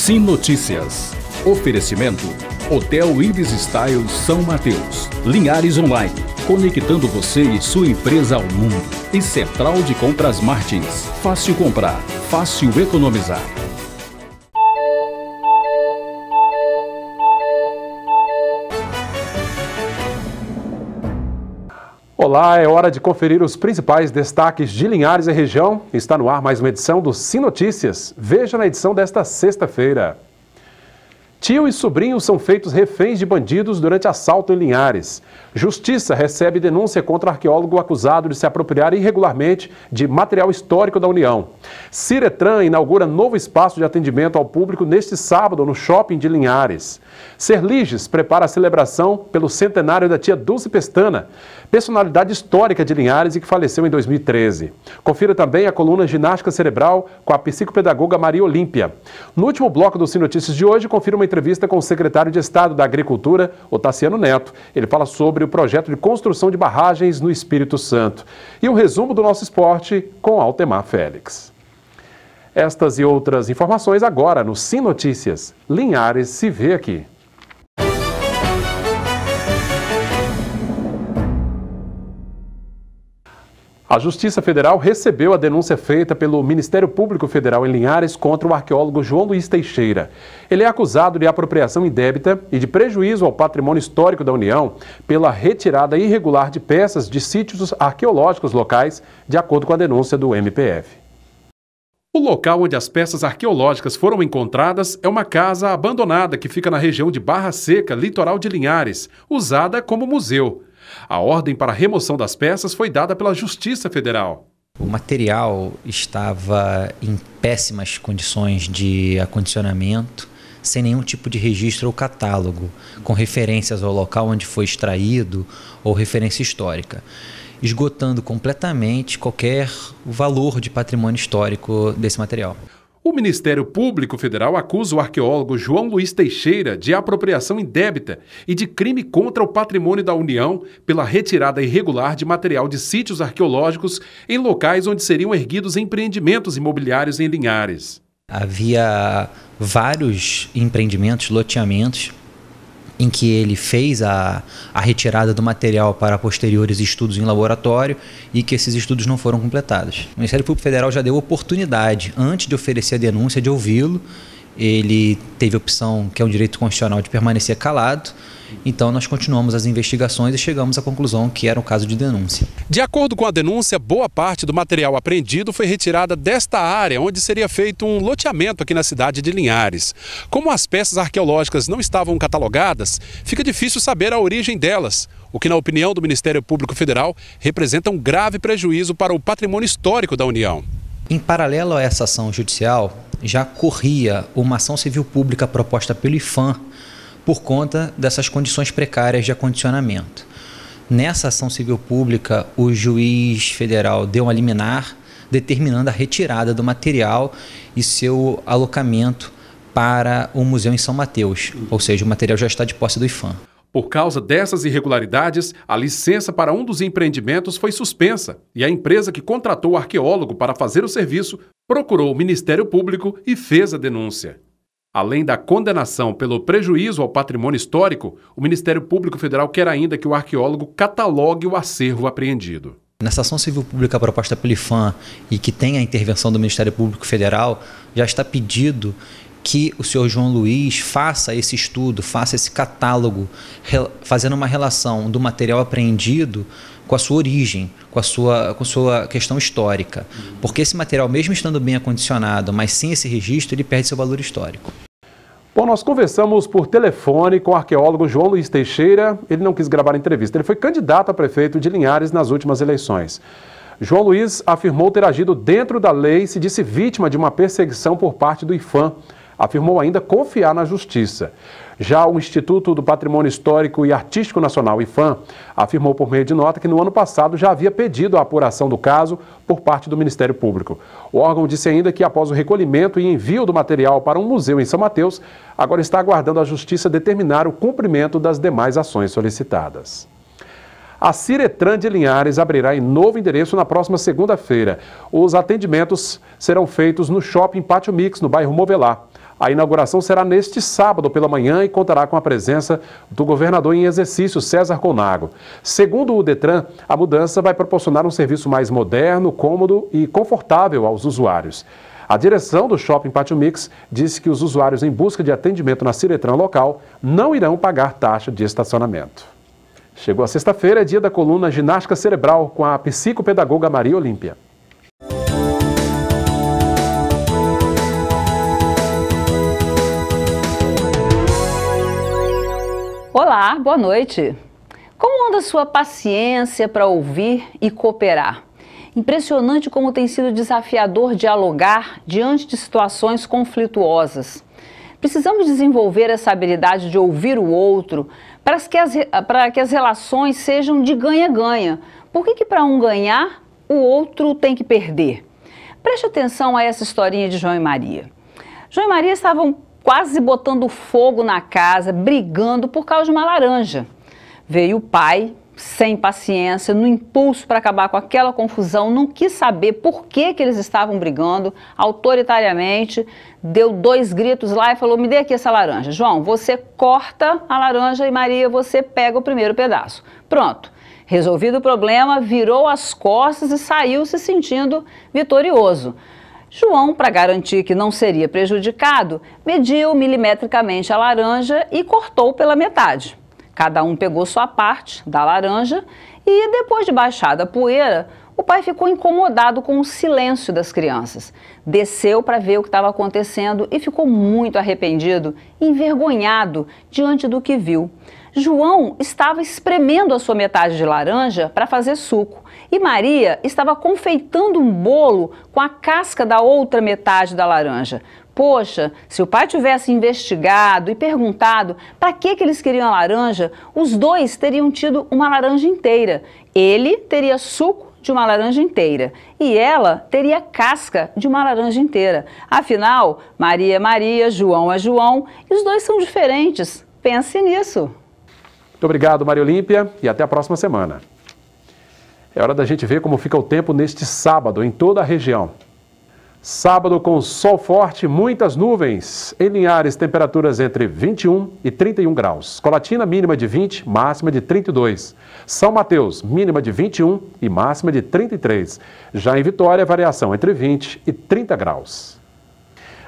Sim Notícias. Oferecimento: Hotel Ibis Style São Mateus. Linhares Online, conectando você e sua empresa ao mundo. E Central de Compras Martins. Fácil comprar, fácil economizar. Olá, é hora de conferir os principais destaques de Linhares e região. Está no ar mais uma edição do Sim Notícias. Veja na edição desta sexta-feira. Tio e sobrinho são feitos reféns de bandidos durante assalto em Linhares. Justiça recebe denúncia contra arqueólogo acusado de se apropriar irregularmente de material histórico da União. Ciretran inaugura novo espaço de atendimento ao público neste sábado no shopping de Linhares. Serliges prepara a celebração pelo centenário da tia Dulce Pestana, personalidade histórica de Linhares e que faleceu em 2013. Confira também a coluna Ginástica Cerebral com a psicopedagoga Maria Olímpia. No último bloco do Sim Notícias de hoje, confira uma entrevista com o secretário de Estado da Agricultura, Otaciano Neto. Ele fala sobre o projeto de construção de barragens no Espírito Santo. E o resumo do nosso esporte com Altemar Félix. Estas e outras informações agora no Sim Notícias. Linhares se vê aqui. A Justiça Federal recebeu a denúncia feita pelo Ministério Público Federal em Linhares contra o arqueólogo João Luiz Teixeira. Ele é acusado de apropriação indébita e de prejuízo ao patrimônio histórico da União pela retirada irregular de peças de sítios arqueológicos locais, de acordo com a denúncia do MPF. O local onde as peças arqueológicas foram encontradas é uma casa abandonada que fica na região de Barra Seca, litoral de Linhares, usada como museu. A ordem para a remoção das peças foi dada pela Justiça Federal. O material estava em péssimas condições de acondicionamento, sem nenhum tipo de registro ou catálogo, com referências ao local onde foi extraído ou referência histórica, esgotando completamente qualquer valor de patrimônio histórico desse material. O Ministério Público Federal acusa o arqueólogo João Luiz Teixeira de apropriação indébita e de crime contra o patrimônio da União pela retirada irregular de material de sítios arqueológicos em locais onde seriam erguidos empreendimentos imobiliários em Linhares. Havia vários empreendimentos, loteamentos, em que ele fez a retirada do material para posteriores estudos em laboratório e que esses estudos não foram completados. O Ministério Público Federal já deu oportunidade, antes de oferecer a denúncia, de ouvi-lo. Ele teve a opção, que é um direito constitucional, de permanecer calado. Então nós continuamos as investigações e chegamos à conclusão que era um caso de denúncia. De acordo com a denúncia, boa parte do material apreendido foi retirada desta área, onde seria feito um loteamento aqui na cidade de Linhares. Como as peças arqueológicas não estavam catalogadas, fica difícil saber a origem delas, o que, na opinião do Ministério Público Federal, representa um grave prejuízo para o patrimônio histórico da União. Em paralelo a essa ação judicial, já corria uma ação civil pública proposta pelo IPHAN por conta dessas condições precárias de acondicionamento. Nessa ação civil pública, o juiz federal deu uma liminar determinando a retirada do material e seu alocamento para o museu em São Mateus, ou seja, o material já está de posse do IPHAN. Por causa dessas irregularidades, a licença para um dos empreendimentos foi suspensa e a empresa que contratou o arqueólogo para fazer o serviço procurou o Ministério Público e fez a denúncia. Além da condenação pelo prejuízo ao patrimônio histórico, o Ministério Público Federal quer ainda que o arqueólogo catalogue o acervo apreendido. Nessa ação civil pública proposta pelo IPHAN e que tem a intervenção do Ministério Público Federal, já está pedido que o senhor João Luiz faça esse estudo, faça esse catálogo, fazendo uma relação do material apreendido com a sua origem, com a sua questão histórica. Porque esse material, mesmo estando bem acondicionado, mas sem esse registro, ele perde seu valor histórico. Bom, nós conversamos por telefone com o arqueólogo João Luiz Teixeira. Ele não quis gravar a entrevista. Ele foi candidato a prefeito de Linhares nas últimas eleições. João Luiz afirmou ter agido dentro da lei e se disse vítima de uma perseguição por parte do IPHAN. Afirmou ainda confiar na justiça. Já o Instituto do Patrimônio Histórico e Artístico Nacional, IPHAN, afirmou por meio de nota que no ano passado já havia pedido a apuração do caso por parte do Ministério Público. O órgão disse ainda que após o recolhimento e envio do material para um museu em São Mateus, agora está aguardando a justiça determinar o cumprimento das demais ações solicitadas. A Ciretran de Linhares abrirá em novo endereço na próxima segunda-feira. Os atendimentos serão feitos no Shopping Pátio Mix, no bairro Movelá. A inauguração será neste sábado pela manhã e contará com a presença do governador em exercício, César Colnago. Segundo o Detran, a mudança vai proporcionar um serviço mais moderno, cômodo e confortável aos usuários. A direção do Shopping Pátio Mix disse que os usuários em busca de atendimento na Ciretran local não irão pagar taxa de estacionamento. Chegou a sexta-feira, é dia da coluna Ginástica Cerebral com a psicopedagoga Maria Olímpia. Olá, boa noite. Como anda a sua paciência para ouvir e cooperar? Impressionante como tem sido desafiador dialogar diante de situações conflituosas. Precisamos desenvolver essa habilidade de ouvir o outro para que as relações sejam de ganha-ganha. Por que para um ganhar, o outro tem que perder? Preste atenção a essa historinha de João e Maria. João e Maria estavam quase botando fogo na casa, brigando por causa de uma laranja. Veio o pai, sem paciência, no impulso para acabar com aquela confusão, não quis saber por que eles estavam brigando, autoritariamente, deu 2 gritos lá e falou: me dê aqui essa laranja. João, você corta a laranja e Maria, você pega o primeiro pedaço. Pronto. Resolvido o problema, virou as costas e saiu se sentindo vitorioso. João, para garantir que não seria prejudicado, mediu milimetricamente a laranja e cortou pela metade. Cada um pegou sua parte da laranja e, depois de baixada a poeira, o pai ficou incomodado com o silêncio das crianças. Desceu para ver o que estava acontecendo e ficou muito arrependido, envergonhado diante do que viu. João estava espremendo a sua metade de laranja para fazer suco e Maria estava confeitando um bolo com a casca da outra metade da laranja. Poxa, se o pai tivesse investigado e perguntado para que eles queriam a laranja, os dois teriam tido uma laranja inteira. Ele teria suco de uma laranja inteira e ela teria casca de uma laranja inteira. Afinal, Maria é Maria, João é João e os dois são diferentes. Pense nisso. Muito obrigado, Maria Olímpia, e até a próxima semana. É hora da gente ver como fica o tempo neste sábado em toda a região. Sábado com sol forte, muitas nuvens. Em Linhares, temperaturas entre 21 e 31 graus. Colatina, mínima de 20, máxima de 32. São Mateus, mínima de 21 e máxima de 33. Já em Vitória, variação entre 20 e 30 graus.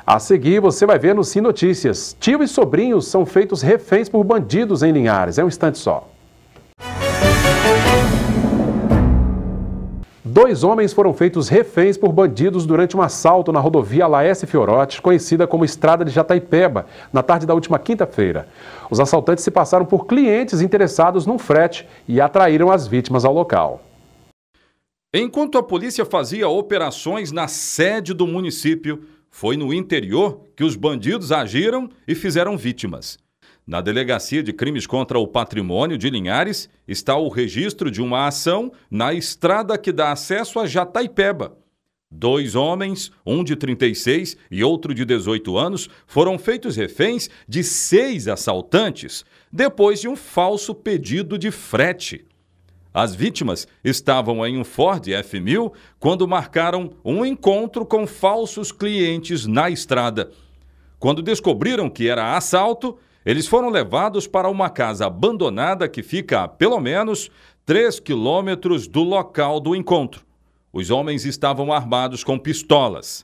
A seguir, você vai ver no Sim Notícias. Tio e sobrinhos são feitos reféns por bandidos em Linhares. É um instante só. 2 homens foram feitos reféns por bandidos durante um assalto na rodovia Laércio Fiorotti, conhecida como Estrada de Jataipeba, na tarde da última quinta-feira. Os assaltantes se passaram por clientes interessados num frete e atraíram as vítimas ao local. Enquanto a polícia fazia operações na sede do município, foi no interior que os bandidos agiram e fizeram vítimas. Na Delegacia de Crimes contra o Patrimônio de Linhares está o registro de uma ação na estrada que dá acesso a Jataipeba. 2 homens, um de 36 e outro de 18 anos, foram feitos reféns de 6 assaltantes, depois de um falso pedido de frete. As vítimas estavam em um Ford F1000 quando marcaram um encontro com falsos clientes na estrada. Quando descobriram que era assalto, eles foram levados para uma casa abandonada que fica a pelo menos 3 quilômetros do local do encontro. Os homens estavam armados com pistolas.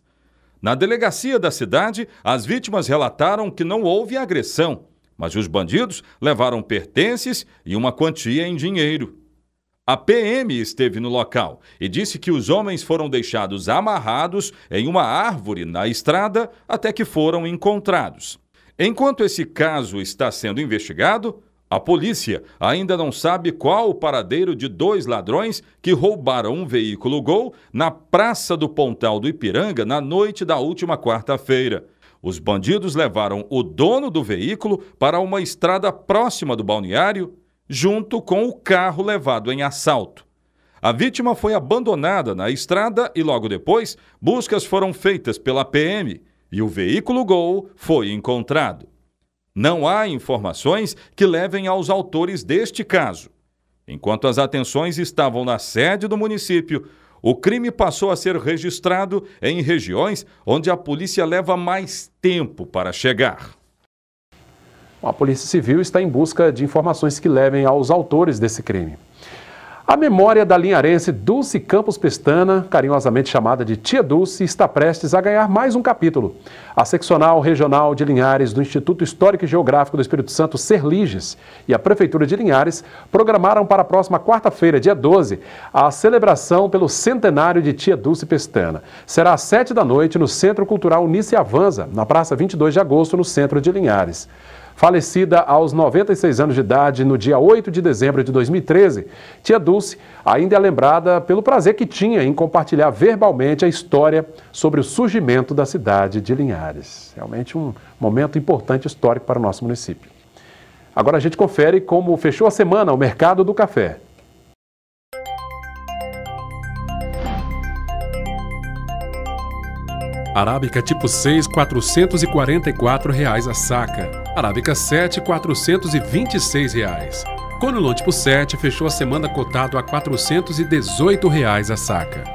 Na delegacia da cidade, as vítimas relataram que não houve agressão, mas os bandidos levaram pertences e uma quantia em dinheiro. A PM esteve no local e disse que os homens foram deixados amarrados em uma árvore na estrada até que foram encontrados. Enquanto esse caso está sendo investigado, a polícia ainda não sabe qual o paradeiro de 2 ladrões que roubaram um veículo Gol na Praça do Pontal do Ipiranga na noite da última quarta-feira. Os bandidos levaram o dono do veículo para uma estrada próxima do balneário, junto com o carro levado em assalto. A vítima foi abandonada na estrada e logo depois buscas foram feitas pela PM e o veículo Gol foi encontrado. Não há informações que levem aos autores deste caso. Enquanto as atenções estavam na sede do município, o crime passou a ser registrado em regiões onde a polícia leva mais tempo para chegar. A Polícia Civil está em busca de informações que levem aos autores desse crime. A memória da linharense Dulce Campos Pestana, carinhosamente chamada de Tia Dulce, está prestes a ganhar mais um capítulo. A Seccional Regional de Linhares do Instituto Histórico e Geográfico do Espírito Santo, Serliges, e a Prefeitura de Linhares programaram para a próxima quarta-feira, dia 12, a celebração pelo centenário de Tia Dulce Pestana. Será às 7 da noite no Centro Cultural Unice Avanza, na Praça 22 de Agosto, no centro de Linhares. Falecida aos 96 anos de idade no dia 8 de dezembro de 2013, Tia Dulce ainda é lembrada pelo prazer que tinha em compartilhar verbalmente a história sobre o surgimento da cidade de Linhares. Realmente um momento importante histórico para o nosso município. Agora a gente confere como fechou a semana o mercado do café. Arábica tipo 6, R$ 444 a saca. Arábica 7, R$ 426. Conilon tipo 7 fechou a semana cotado a R$ 418 a saca.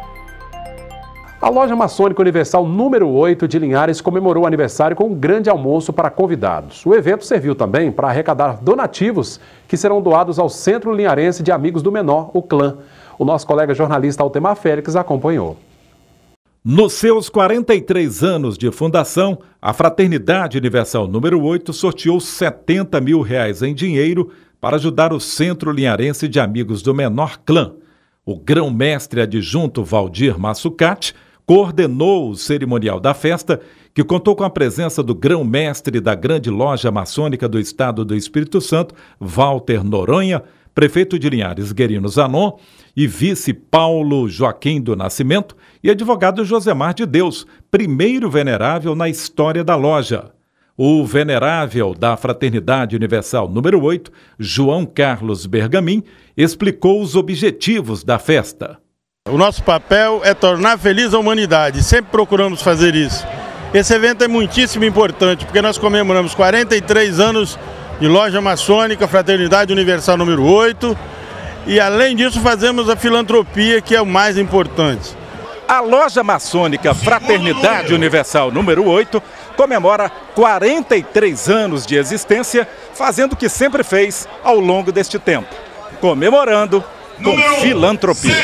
A Loja Maçônica Universal número 8 de Linhares comemorou o aniversário com um grande almoço para convidados. O evento serviu também para arrecadar donativos que serão doados ao Centro Linharense de Amigos do Menor, o CLAN. O nosso colega jornalista Altemar Félix acompanhou. Nos seus 43 anos de fundação, a Fraternidade Universal número 8 sorteou R$ 70 mil em dinheiro para ajudar o Centro Linharense de Amigos do Menor CLAN. O grão-mestre adjunto Valdir Massucati coordenou o cerimonial da festa, que contou com a presença do grão-mestre da Grande Loja Maçônica do Estado do Espírito Santo, Walter Noronha, prefeito de Linhares Guerino Zanon, e vice Paulo Joaquim do Nascimento, e advogado Josemar de Deus, primeiro venerável na história da loja. O venerável da Fraternidade Universal número 8, João Carlos Bergamin, explicou os objetivos da festa. O nosso papel é tornar feliz a humanidade, sempre procuramos fazer isso. Esse evento é muitíssimo importante, porque nós comemoramos 43 anos de loja maçônica, Fraternidade Universal número 8, e além disso fazemos a filantropia, que é o mais importante. A loja maçônica Fraternidade Universal número 8 comemora 43 anos de existência, fazendo o que sempre fez ao longo deste tempo, comemorando com filantropia.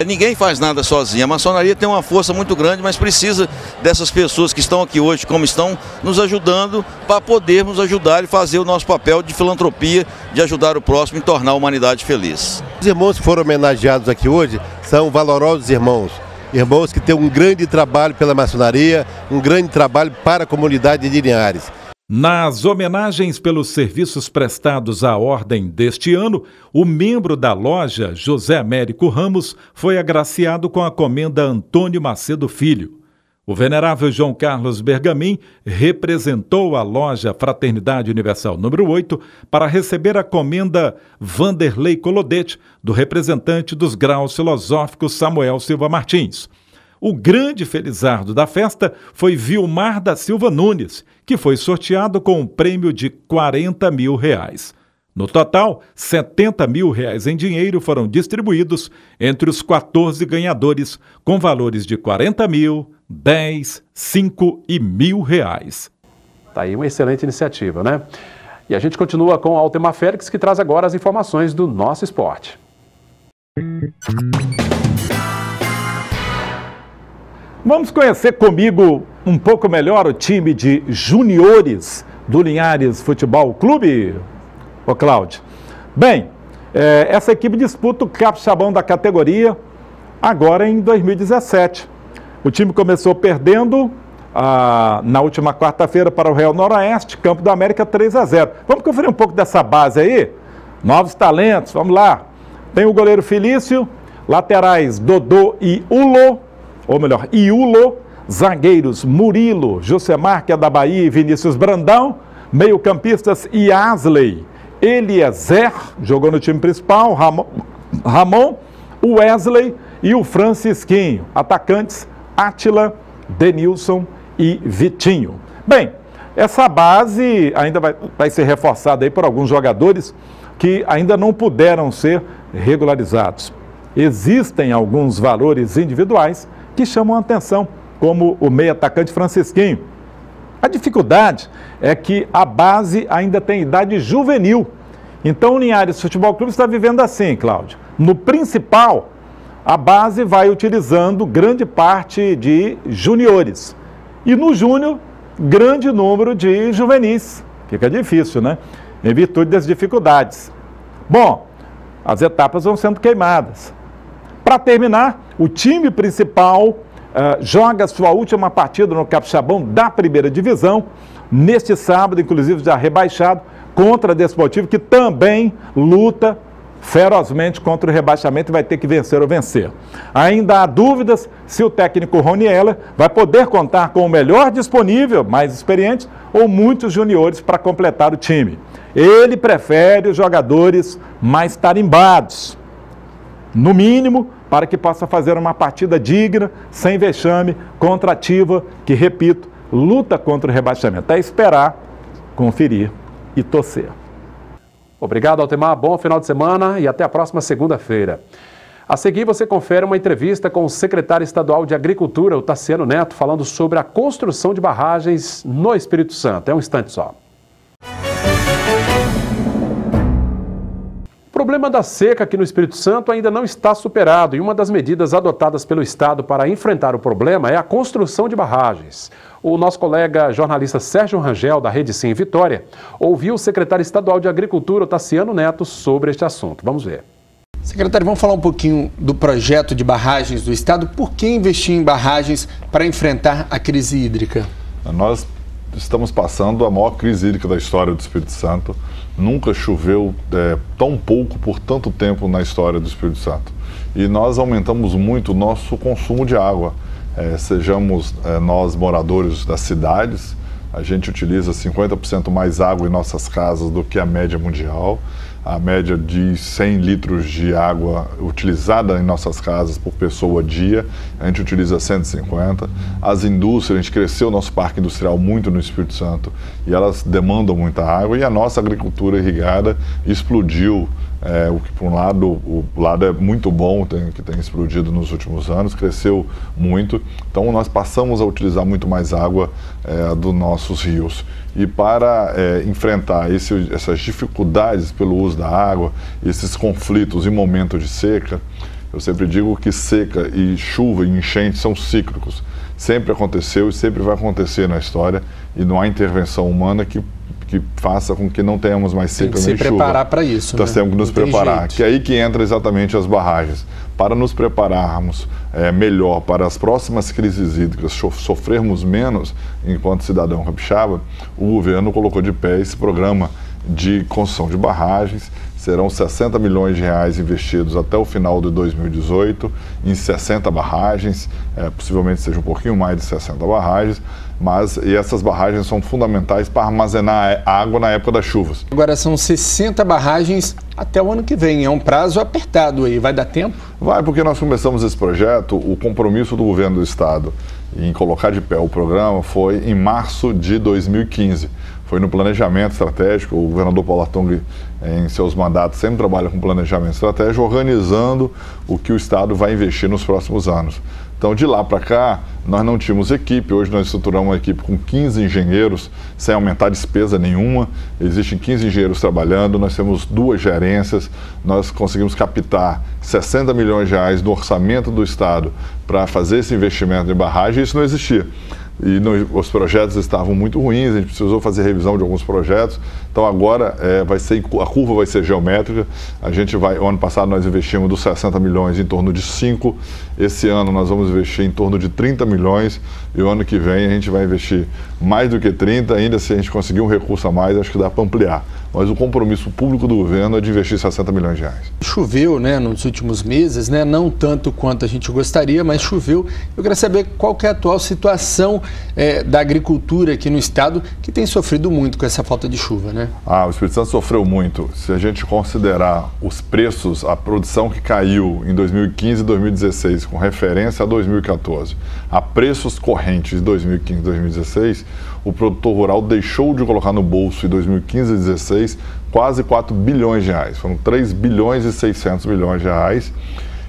Ninguém faz nada sozinho. A maçonaria tem uma força muito grande, mas precisa dessas pessoas que estão aqui hoje, como estão, nos ajudando para podermos ajudar e fazer o nosso papel de filantropia, de ajudar o próximo e tornar a humanidade feliz. Os irmãos que foram homenageados aqui hoje são valorosos irmãos. Irmãos que têm um grande trabalho pela maçonaria, um grande trabalho para a comunidade de Linhares. Nas homenagens pelos serviços prestados à ordem deste ano, o membro da loja, José Américo Ramos, foi agraciado com a comenda Antônio Macedo Filho. O venerável João Carlos Bergamin representou a loja Fraternidade Universal número 8 para receber a comenda Vanderlei Colodete, do representante dos graus filosóficos Samuel Silva Martins. O grande felizardo da festa foi Vilmar da Silva Nunes, que foi sorteado com um prêmio de R$ 40 mil. No total, R$ 70 mil em dinheiro foram distribuídos entre os 14 ganhadores, com valores de 40 mil, 10, 5 e R$ 1.000. Tá aí uma excelente iniciativa, né? E a gente continua com a Altemar Félix, que traz agora as informações do nosso esporte. Vamos conhecer comigo um pouco melhor o time de juniores do Linhares Futebol Clube, ô Cláudio. Bem, essa equipe disputa o capixabão da categoria agora em 2017. O time começou perdendo na última quarta-feira para o Real Noroeste, Campo da América 3-0. Vamos conferir um pouco dessa base aí? Novos talentos, vamos lá. Tem o goleiro Felício, laterais Dodô e Ulo, ou melhor, Iulo, zagueiros Murilo, Josemar, que é da Bahia, e Vinícius Brandão, meio-campistas Yasley, Eliezer, jogou no time principal, Ramon, Wesley e o Francisquinho, atacantes Átila, Denilson e Vitinho. Bem, essa base ainda vai ser reforçada aí por alguns jogadores que ainda não puderam ser regularizados. existem alguns valores individuais que chamam a atenção, como o meio atacante Francisquinho. A dificuldade é que a base ainda tem idade juvenil. Então o Linhares Futebol Clube está vivendo assim, Cláudio. No principal, a base vai utilizando grande parte de juniores. E no júnior, grande número de juvenis. Fica difícil, né? Em virtude das dificuldades. Bom, as etapas vão sendo queimadas. Para terminar, o time principal joga sua última partida no Capixabão da primeira divisão, neste sábado, inclusive já rebaixado, contra a Desportivo, que também luta ferozmente contra o rebaixamento e vai ter que vencer ou vencer. Ainda há dúvidas se o técnico Rony Heller vai poder contar com o melhor disponível, mais experiente, ou muitos juniores para completar o time. Ele prefere os jogadores mais tarimbados, no mínimo, para que possa fazer uma partida digna, sem vexame, contra a Ativa, que, repito, luta contra o rebaixamento. É esperar, conferir e torcer. Obrigado, Altemar. Bom final de semana e até a próxima segunda-feira. A seguir, você confere uma entrevista com o secretário estadual de Agricultura, o Tassiano Neto, falando sobre a construção de barragens no Espírito Santo. É um instante só. O problema da seca aqui no Espírito Santo ainda não está superado e uma das medidas adotadas pelo Estado para enfrentar o problema é a construção de barragens. O nosso colega jornalista Sérgio Rangel, da Rede Sim Vitória, ouviu o secretário estadual de Agricultura, o Tassiano Neto, sobre este assunto. Vamos ver. Secretário, vamos falar um pouquinho do projeto de barragens do Estado. Por que investir em barragens para enfrentar a crise hídrica? Nós estamos passando a maior crise hídrica da história do Espírito Santo. Nunca choveu tão pouco por tanto tempo na história do Espírito Santo. E nós aumentamos muito o nosso consumo de água. Sejamos nós moradores das cidades, a gente utiliza 50% mais água em nossas casas do que a média mundial. A média de 100 litros de água utilizada em nossas casas por pessoa dia, a gente utiliza 150. As indústrias, a gente cresceu o nosso parque industrial muito no Espírito Santo e elas demandam muita água e a nossa agricultura irrigada explodiu. O que por o lado é muito bom, que tem explodido nos últimos anos, cresceu muito. Então nós passamos a utilizar muito mais água dos nossos rios. E para enfrentar essas dificuldades pelo uso da água, esses conflitos em momento de seca, eu sempre digo que seca e chuva e enchente são cíclicos. Sempre aconteceu e sempre vai acontecer na história e não há intervenção humana que faça com que não tenhamos mais seca nem chuva. Tem que se preparar para isso, né? Nós temos que nos preparar, que é aí que entra exatamente as barragens. Para nos prepararmos melhor para as próximas crises hídricas, sofrermos menos enquanto cidadão capixaba, o governo colocou de pé esse programa de construção de barragens. Serão 60 milhões de reais investidos até o final de 2018 em 60 barragens, possivelmente seja um pouquinho mais de 60 barragens, e essas barragens são fundamentais para armazenar água na época das chuvas. Agora são 60 barragens até o ano que vem, é um prazo apertado aí, vai dar tempo? Vai, porque nós começamos esse projeto, o compromisso do governo do estado em colocar de pé o programa foi em março de 2015. Foi no planejamento estratégico, o governador Paulo Artung, em seus mandatos, sempre trabalha com planejamento estratégico, organizando o que o Estado vai investir nos próximos anos. Então, de lá para cá, nós não tínhamos equipe. Hoje nós estruturamos uma equipe com 15 engenheiros, sem aumentar despesa nenhuma. Existem 15 engenheiros trabalhando, nós temos 2 gerências, nós conseguimos captar 60 milhões de reais no orçamento do Estado para fazer esse investimento de barragem, e isso não existia. E os projetos estavam muito ruins, a gente precisou fazer revisão de alguns projetos. Então agora a curva vai ser geométrica. O ano passado nós investimos dos 60 milhões em torno de 5. Esse ano nós vamos investir em torno de 30 milhões e o ano que vem a gente vai investir mais do que 30, ainda se a gente conseguir um recurso a mais, acho que dá para ampliar. Mas o compromisso público do governo é de investir 60 milhões de reais. Choveu, né, nos últimos meses, né, não tanto quanto a gente gostaria, mas choveu. Eu queria saber qual que é a atual situação da agricultura aqui no estado, que tem sofrido muito com essa falta de chuva, né? O Espírito Santo sofreu muito. Se a gente considerar os preços, a produção que caiu em 2015 e 2016, com referência a 2014, a preços correntes de 2015 e 2016, o produtor rural deixou de colocar no bolso em 2015 e 2016 quase 4 bilhões de reais. Foram 3 bilhões e 600 milhões de reais.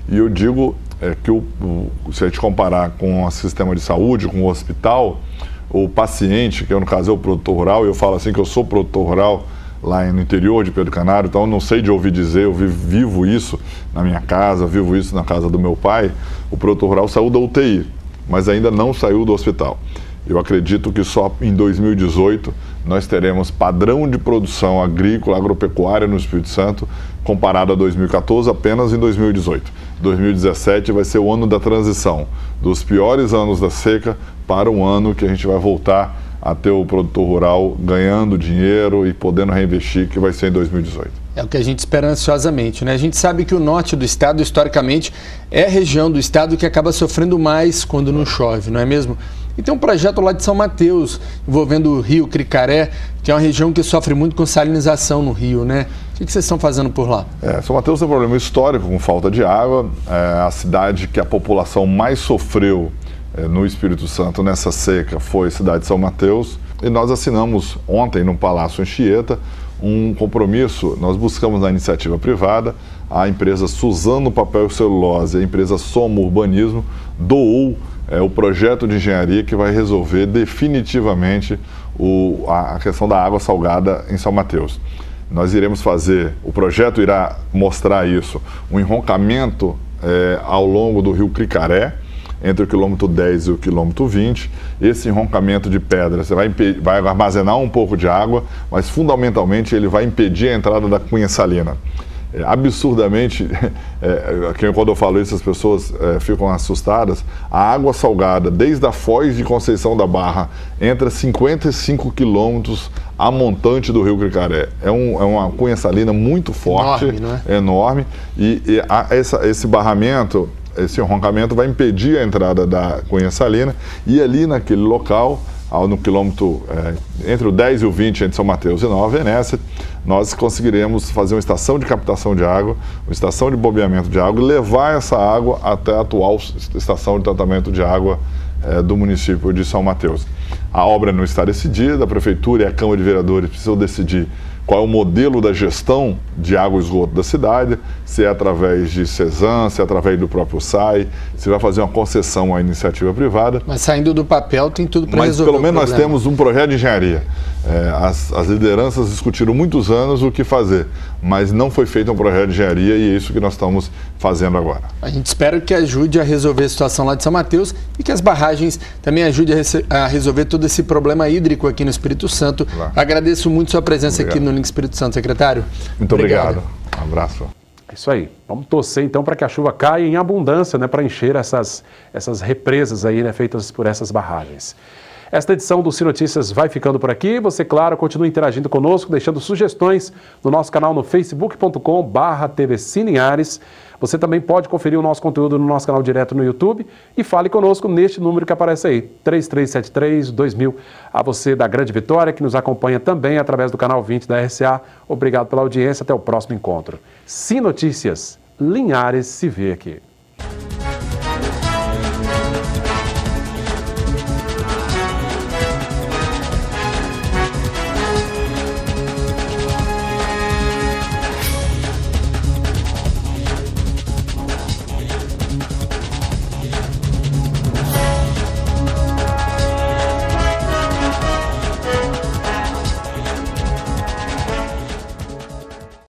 E eu digo que se a gente comparar com o sistema de saúde, com o hospital, o paciente, que no caso é o produtor rural, e eu falo assim que eu sou produtor rural lá no interior de Pedro Canário, então eu não sei de ouvir dizer, eu vivo isso na minha casa, vivo isso na casa do meu pai. O produtor rural saiu da UTI, mas ainda não saiu do hospital. Eu acredito que só em 2018 nós teremos padrão de produção agrícola, agropecuária no Espírito Santo, comparado a 2014 apenas em 2018. 2017 vai ser o ano da transição, dos piores anos da seca para um ano que a gente vai voltar a ter o produtor rural ganhando dinheiro e podendo reinvestir, que vai ser em 2018. É o que a gente espera ansiosamente, né? A gente sabe que o norte do estado, historicamente, é a região do estado que acaba sofrendo mais quando não chove, não é mesmo? E tem um projeto lá de São Mateus, envolvendo o rio Cricaré, que é uma região que sofre muito com salinização no rio, né? O que vocês estão fazendo por lá? São Mateus tem um problema histórico com falta de água. A cidade que a população mais sofreu no Espírito Santo nessa seca foi a cidade de São Mateus. E nós assinamos ontem no Palácio Anchieta um compromisso. Nós buscamos na iniciativa privada, a empresa Suzano Papel e Celulose, a empresa Soma Urbanismo, doou o projeto de engenharia que vai resolver definitivamente a questão da água salgada em São Mateus. Nós iremos fazer, o projeto irá mostrar isso, um enroncamento ao longo do rio Cricaré, entre o quilômetro 10 e o quilômetro 20. Esse enroncamento de pedra, você vai armazenar um pouco de água, mas fundamentalmente ele vai impedir a entrada da cunha salina. Absurdamente, quando eu falo isso as pessoas ficam assustadas, a água salgada desde a Foz de Conceição da Barra entra 55 quilômetros a montante do rio Cricaré. É uma cunha salina muito forte, enorme, não é? Enorme, esse barramento, esse enroncamento vai impedir a entrada da cunha salina, e ali naquele local, no quilômetro entre o 10 e o 20, entre São Mateus e Nova Venécia, nós conseguiremos fazer uma estação de captação de água, uma estação de bombeamento de água e levar essa água até a atual estação de tratamento de água do município de São Mateus. A obra não está decidida, a Prefeitura e a Câmara de Vereadores precisam decidir qual é o modelo da gestão de água e esgoto da cidade, se é através de CESAM, se é através do próprio SAI, se vai fazer uma concessão à iniciativa privada. Mas saindo do papel tem tudo para resolver. Mas pelo menos nós temos um projeto de engenharia. As lideranças discutiram muitos anos o que fazer, mas não foi feito um projeto de engenharia e é isso que nós estamos fazendo agora. A gente espera que ajude a resolver a situação lá de São Mateus e que as barragens também ajudem a resolver todo esse problema hídrico aqui no Espírito Santo. Claro. Agradeço muito sua presença aqui no Link Espírito Santo, secretário. Muito obrigado. Um abraço. É isso aí. Vamos torcer então para que a chuva caia em abundância, né, para encher essas represas aí, né, feitas por essas barragens. Esta edição do Sinotícias vai ficando por aqui. Você, claro, continua interagindo conosco, deixando sugestões no nosso canal no facebook.com/tvcilinhares. Você também pode conferir o nosso conteúdo no nosso canal direto no YouTube e fale conosco neste número que aparece aí, 3373-2000. A você da Grande Vitória, que nos acompanha também através do canal 20 da RCA. Obrigado pela audiência. Até o próximo encontro. Sinotícias, Linhares se vê aqui.